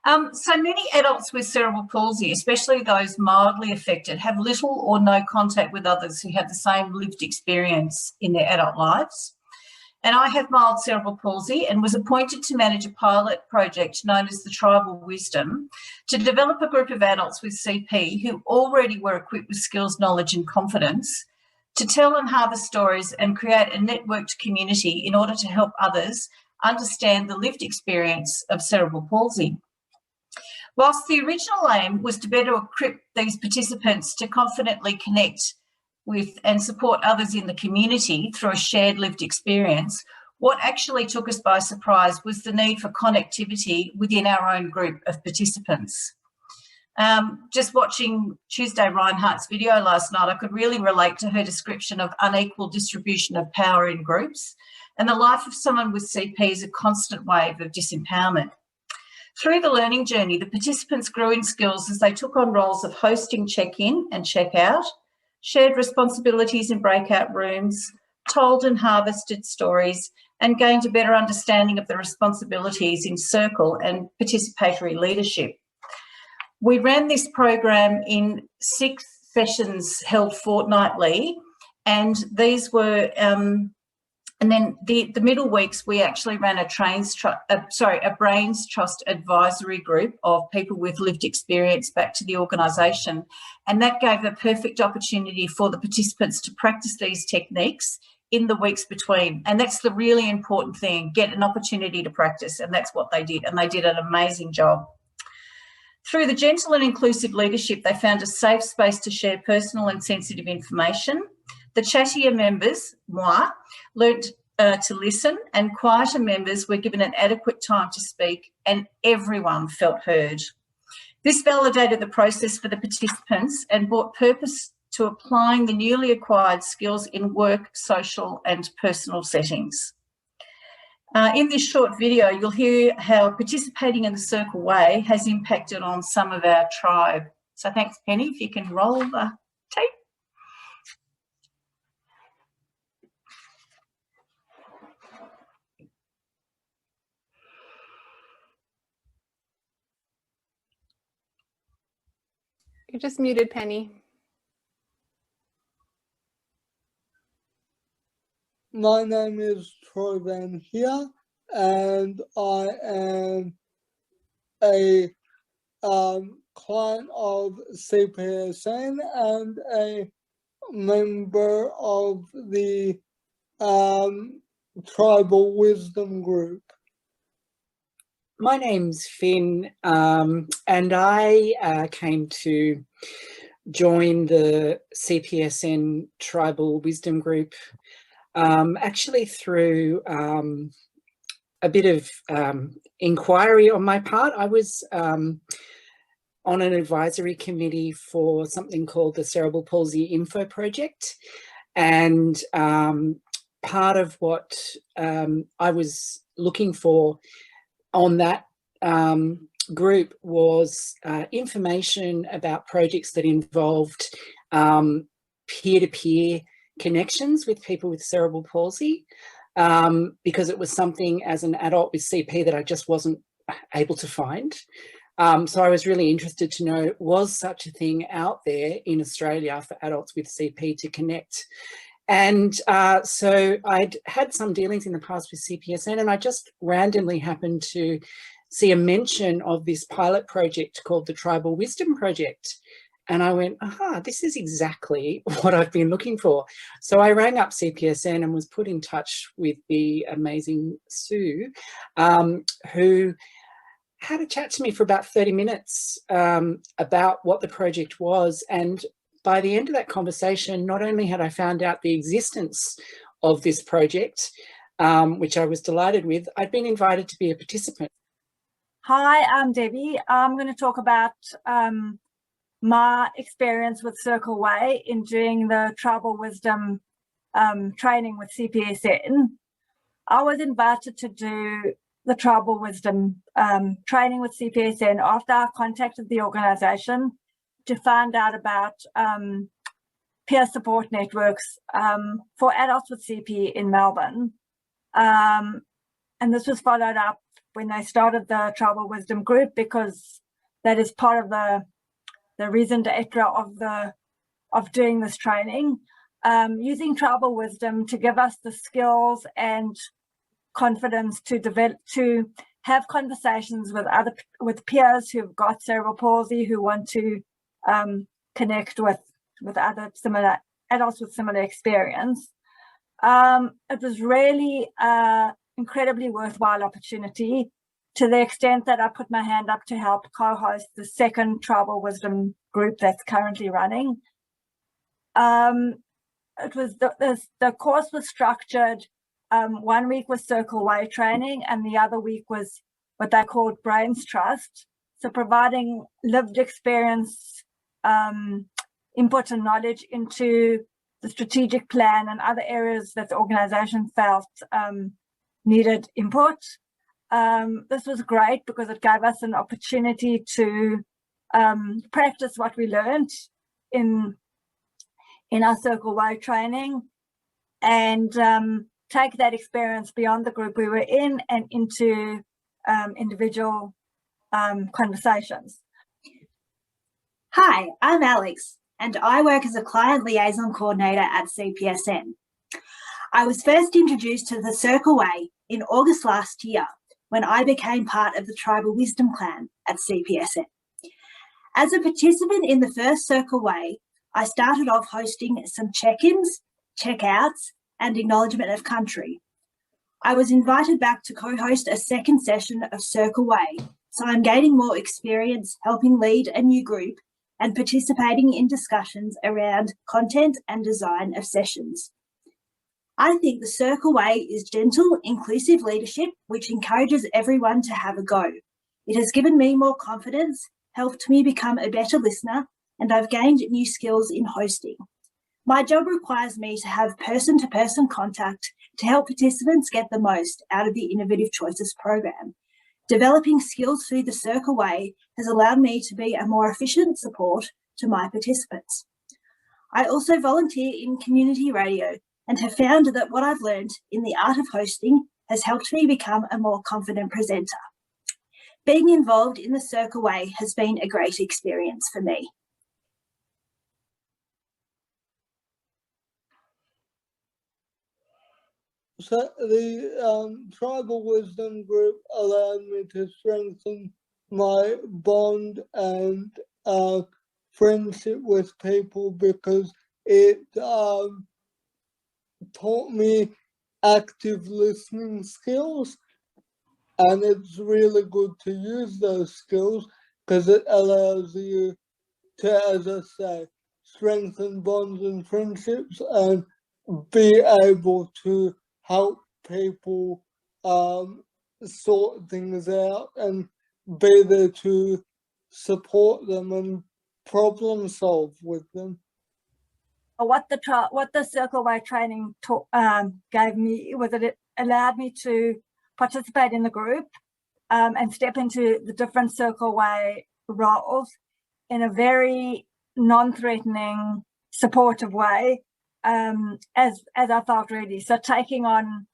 So many adults with cerebral palsy, especially those mildly affected, have little or no contact with others who have the same lived experience in their adult lives. And I have mild cerebral palsy and was appointed to manage a pilot project known as the Tribal Wisdom to develop a group of adults with CP who already were equipped with skills, knowledge and confidence to tell and harvest stories and create a networked community in order to help others understand the lived experience of cerebral palsy. Whilst the original aim was to better equip these participants to confidently connect with and support others in the community through a shared lived experience, what actually took us by surprise was the need for connectivity within our own group of participants. Just watching Tuesday Reinhardt's video last night, I could really relate to her description of unequal distribution of power in groups, and the life of someone with CP is a constant wave of disempowerment. Through the learning journey, the participants grew in skills as they took on roles of hosting check-in and check-out, shared responsibilities in breakout rooms, told and harvested stories, and gained a better understanding of the responsibilities in circle and participatory leadership. We ran this program in 6 sessions held fortnightly, and these were and then the middle weeks, we actually ran a Brains Trust advisory group of people with lived experience back to the organisation. And that gave a perfect opportunity for the participants to practice these techniques in the weeks between. And that's the really important thing, get an opportunity to practice. And that's what they did. And they did an amazing job. Through the gentle and inclusive leadership, they found a safe space to share personal and sensitive information. The chattier members, moi, learnt to listen, and quieter members were given an adequate time to speak, and everyone felt heard. This validated the process for the participants and brought purpose to applying the newly acquired skills in work, social and personal settings. In this short video, you'll hear how participating in the Circle Way has impacted on some of our tribe. So thanks, Penny. If you can roll the tape. You're just muted, Penny. My name is Dorfan Heer, and I am a client of CPSN and a member of the Tribal Wisdom group. My name's Finn, and I came to join the CPSN Tribal Wisdom group actually through a bit of inquiry on my part. I was on an advisory committee for something called the Cerebral Palsy Info Project, and part of what I was looking for on that group was information about projects that involved peer-to-peer connections with people with cerebral palsy, because it was something as an adult with CP that I just wasn't able to find. So I was really interested to know, was such a thing out there in Australia for adults with CP to connect? And so I'd had some dealings in the past with CPSN, and I just randomly happened to see a mention of this pilot project called the Tribal Wisdom Project. And I went, aha, this is exactly what I've been looking for. So I rang up CPSN and was put in touch with the amazing Sue, who had a chat to me for about 30 minutes about what the project was. And by the end of that conversation, not only had I found out the existence of this project, which I was delighted with, I'd been invited to be a participant. Hi, I'm Debbie. I'm going to talk about my experience with Circle Way in doing the Tribal Wisdom training with CPSN. I was invited to do the Tribal Wisdom training with CPSN after I contacted the organisation to find out about peer support networks for adults with CP in Melbourne. And this was followed up when they started the Tribal Wisdom group, because that is part of the reason d'etre of doing this training. Using Tribal Wisdom to give us the skills and confidence to develop, to have conversations with peers who've got cerebral palsy, who want to connect with other similar adults with similar experience. It was really incredibly worthwhile opportunity, to the extent that I put my hand up to help co-host the second Tribal Wisdom group that's currently running. It was the course was structured. 1 week was Circle Way training, and the other week was what they called Brains Trust. So providing lived experience, input and knowledge into the strategic plan and other areas that the organisation felt needed input. This was great because it gave us an opportunity to practice what we learned in our Circle Way training, and take that experience beyond the group we were in and into individual conversations. Hi, I'm Alex, and I work as a Client Liaison Coordinator at CPSN. I was first introduced to the Circle Way in August last year, when I became part of the Tribal Wisdom Clan at CPSN. As a participant in the first Circle Way, I started off hosting some check-ins, check-outs, and acknowledgement of country. I was invited back to co-host a second session of Circle Way, so I'm gaining more experience helping lead a new group and participating in discussions around content and design of sessions. I think the Circle Way is gentle, inclusive leadership which encourages everyone to have a go. It has given me more confidence, helped me become a better listener, and I've gained new skills in hosting. My job requires me to have person-to-person contact to help participants get the most out of the Innovative Choices program. Developing skills through the Circle Way has allowed me to be a more efficient support to my participants. I also volunteer in community radio and have found that what I've learned in the art of hosting has helped me become a more confident presenter. Being involved in the Circle Way has been a great experience for me. So the Tribal Wisdom group allowed me to strengthen my bond and friendship with people, because it taught me active listening skills, and it's really good to use those skills because it allows you to, as I say, strengthen bonds and friendships and be able to help people sort things out and be there to support them and problem solve with them. What the Circle Way training gave me was that it allowed me to participate in the group and step into the different Circle Way roles in a very non-threatening, supportive way, as I felt ready. So taking on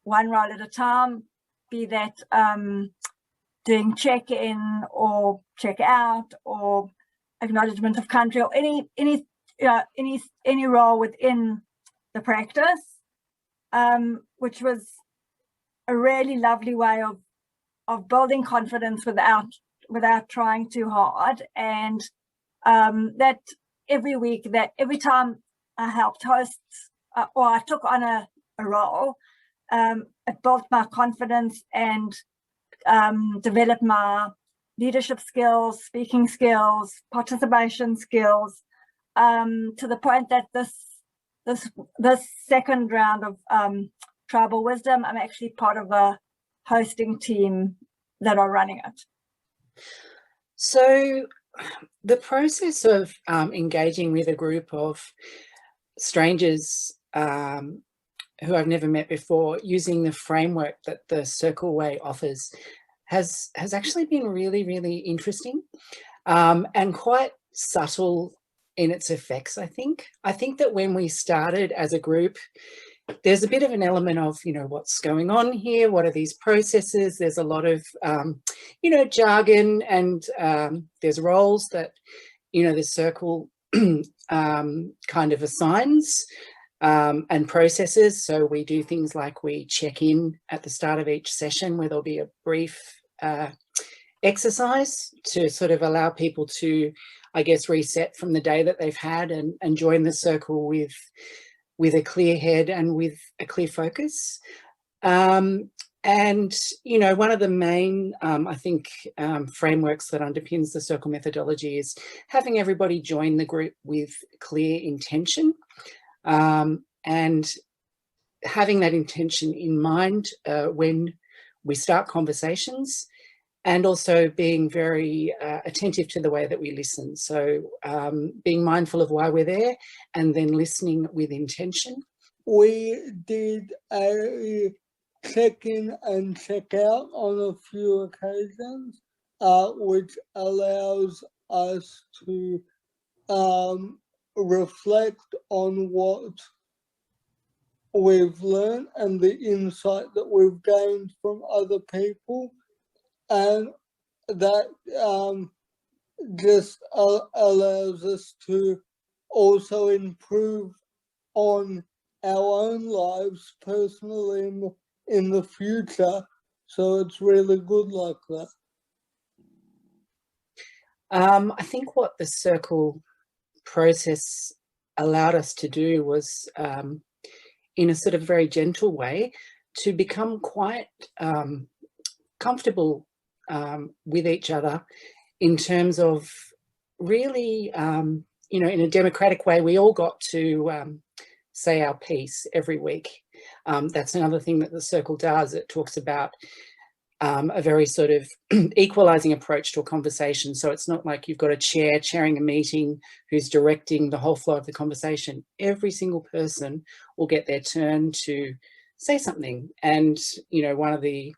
one role at a time, be that doing check-in or check-out or acknowledgement of country, or any role within the practice, which was a really lovely way of building confidence without trying too hard. And that every time I helped host or I took on a role, it built my confidence and developed my leadership skills, speaking skills, participation skills, to the point that this second round of Tribal Wisdom, I'm actually part of a hosting team that are running it. So the process of engaging with a group of strangers who I've never met before, using the framework that the Circle Way offers, has actually been really, really interesting and quite subtle in its effects, I think. I think that when we started as a group, there's a bit of an element of, what's going on here? What are these processes? There's a lot of, jargon, and there's roles that, the circle kind of assigns and processes. So we do things like we check in at the start of each session where there'll be a brief exercise to sort of allow people to, I guess, reset from the day that they've had and join the circle with a clear head and with a clear focus. And, one of the main, I think, frameworks that underpins the circle methodology is having everybody join the group with clear intention, and having that intention in mind when we start conversations, and also being very attentive to the way that we listen. So being mindful of why we're there and then listening with intention. We did a check-in and check-out on a few occasions, which allows us to reflect on what we've learned and the insight that we've gained from other people. And that just allows us to also improve on our own lives personally in the future. So it's really good like that. I think what the circle process allowed us to do was, in a sort of very gentle way, to become quite comfortable with each other in terms of really, in a democratic way. We all got to say our piece every week. That's another thing that the circle does. It talks about a very sort of equalising approach to a conversation. So it's not like you've got a chair chairing a meeting who's directing the whole flow of the conversation. Every single person will get their turn to say something. And, one of the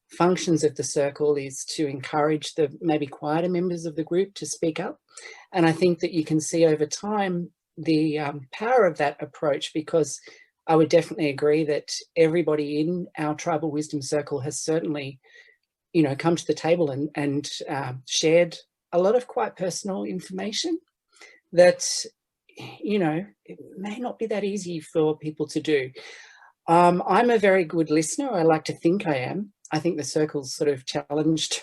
functions of the circle is to encourage the maybe quieter members of the group to speak up. And I think that you can see over time the power of that approach, because I would definitely agree that everybody in our tribal wisdom circle has certainly, come to the table and shared a lot of quite personal information that, it may not be that easy for people to do. I'm a very good listener. I like to think I am. I think the circle's sort of challenged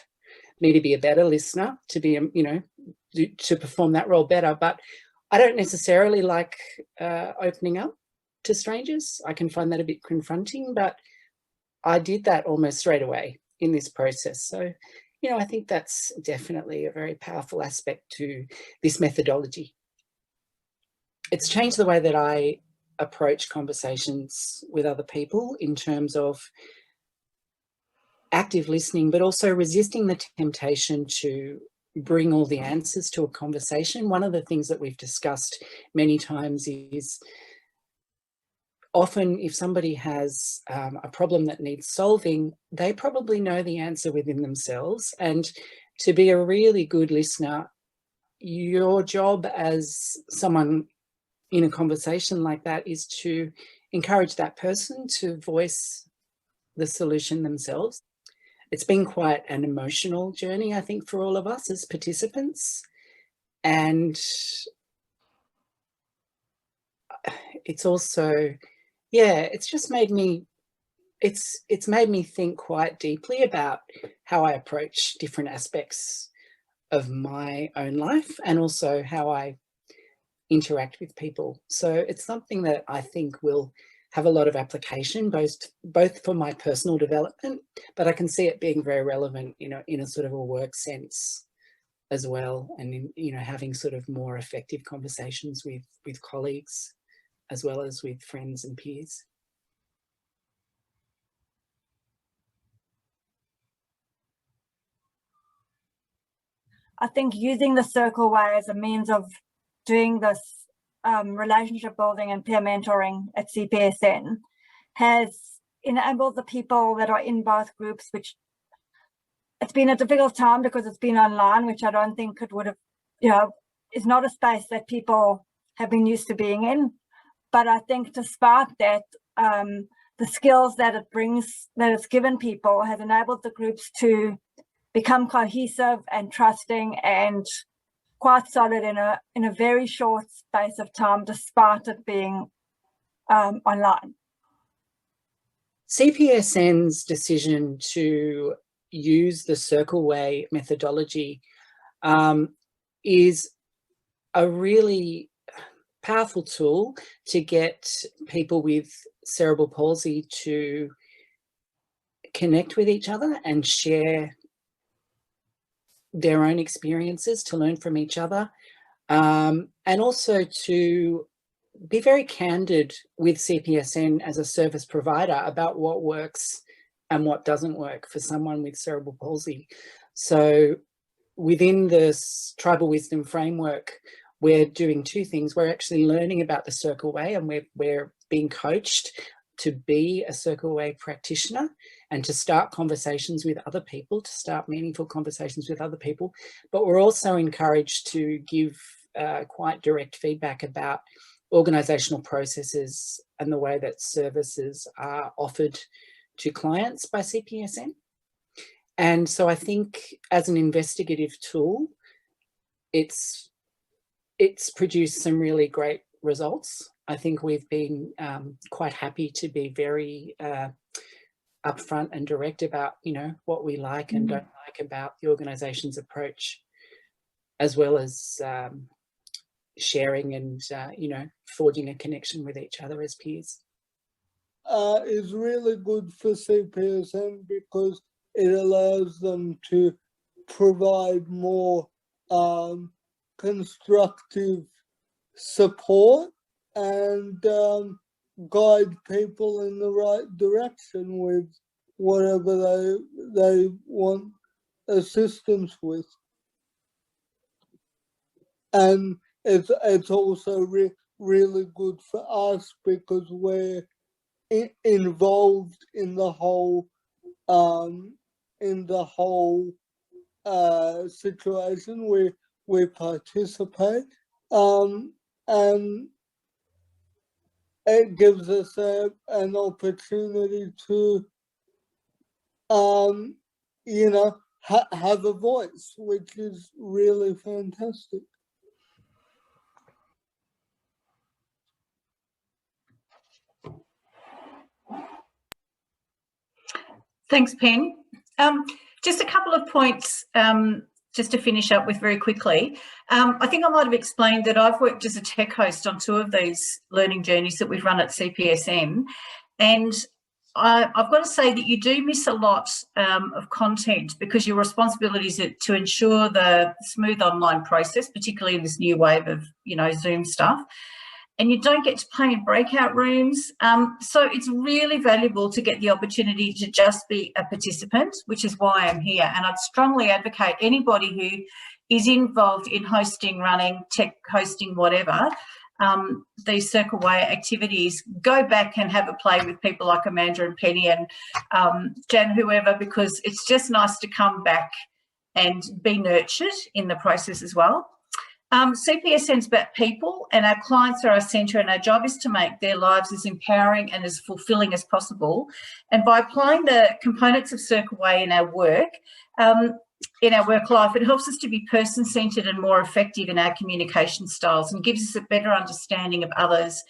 me to be a better listener, to be, to perform that role better. But I don't necessarily like opening up to strangers. I can find that a bit confronting, but I did that almost straight away in this process. So, I think that's definitely a very powerful aspect to this methodology. It's changed the way that I approach conversations with other people in terms of active listening, but also resisting the temptation to bring all the answers to a conversation. One of the things that we've discussed many times is often if somebody has a problem that needs solving, they probably know the answer within themselves. And to be a really good listener, your job as someone in a conversation like that is to encourage that person to voice the solution themselves. It's been quite an emotional journey, I think, for all of us as participants. And it's also, it's just made me, it's made me think quite deeply about how I approach different aspects of my own life and also how I interact with people. So it's something that I think will have a lot of application, both for my personal development, but I can see it being very relevant, in a sort of a work sense as well, and in, having sort of more effective conversations with colleagues as well as with friends and peers. I think using the circle way as a means of doing this relationship building and peer mentoring at CPSN has enabled the people that are in both groups, which it's been a difficult time because it's been online, which I don't think it would have, is not a space that people have been used to being in. But I think despite that, the skills that it brings, that it's given people, has enabled the groups to become cohesive and trusting and quite solid in a very short space of time, despite it being online. CPSN's decision to use the Circle Way methodology is a really powerful tool to get people with cerebral palsy to connect with each other and share their own experiences, to learn from each other, and also to be very candid with CPSN as a service provider about what works and what doesn't work for someone with cerebral palsy. So within this tribal wisdom framework, we're doing two things. We're actually learning about the Circle Way, and we're being coached to be a Circle Way practitioner and to start conversations with other people, to start meaningful conversations with other people. But we're also encouraged to give quite direct feedback about organisational processes and the way that services are offered to clients by CPSN. And so I think as an investigative tool, it's produced some really great results. I think we've been quite happy to be very upfront and direct about, you know, what we like and don't like about the organisation's approach, as well as sharing and, you know, forging a connection with each other as peers. Is really good for CPSN because it allows them to provide more constructive support and guide people in the right direction with whatever they want assistance with. And it's also really good for us because we're involved in the whole situation. We participate, and it gives us an opportunity to you know, have a voice, which is really fantastic. Thanks, Pen. Just a couple of points just to finish up with very quickly. I think I might have explained that I've worked as a tech host on 2 of these learning journeys that we've run at CPSN, and I've got to say that you do miss a lot of content because your responsibility is to ensure the smooth online process, particularly in this new wave of, you know, Zoom stuff. And you don't get to play in breakout rooms. So it's really valuable to get the opportunity to just be a participant, which is why I'm here. And I'd strongly advocate anybody who is involved in hosting, running, tech hosting, whatever, these Circle Way activities, go back and have a play with people like Amanda and Penny and Jan, whoever, because it's just nice to come back and be nurtured in the process as well. CPSN is about people, and our clients are our centre, and our job is to make their lives as empowering and as fulfilling as possible. And by applying the components of Circle Way in our work life, it helps us to be person-centred and more effective in our communication styles and gives us a better understanding of others.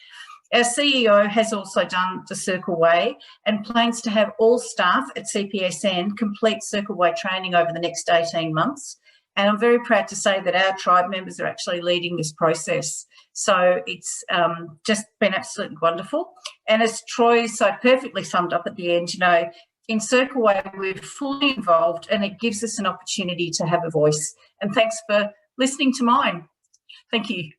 Our CEO has also done the Circle Way and plans to have all staff at CPSN complete Circle Way training over the next 18 months. And I'm very proud to say that our tribe members are actually leading this process. So it's just been absolutely wonderful. And as Troy so perfectly summed up at the end, you know, in Circle Way, we're fully involved and it gives us an opportunity to have a voice. And thanks for listening to mine. Thank you.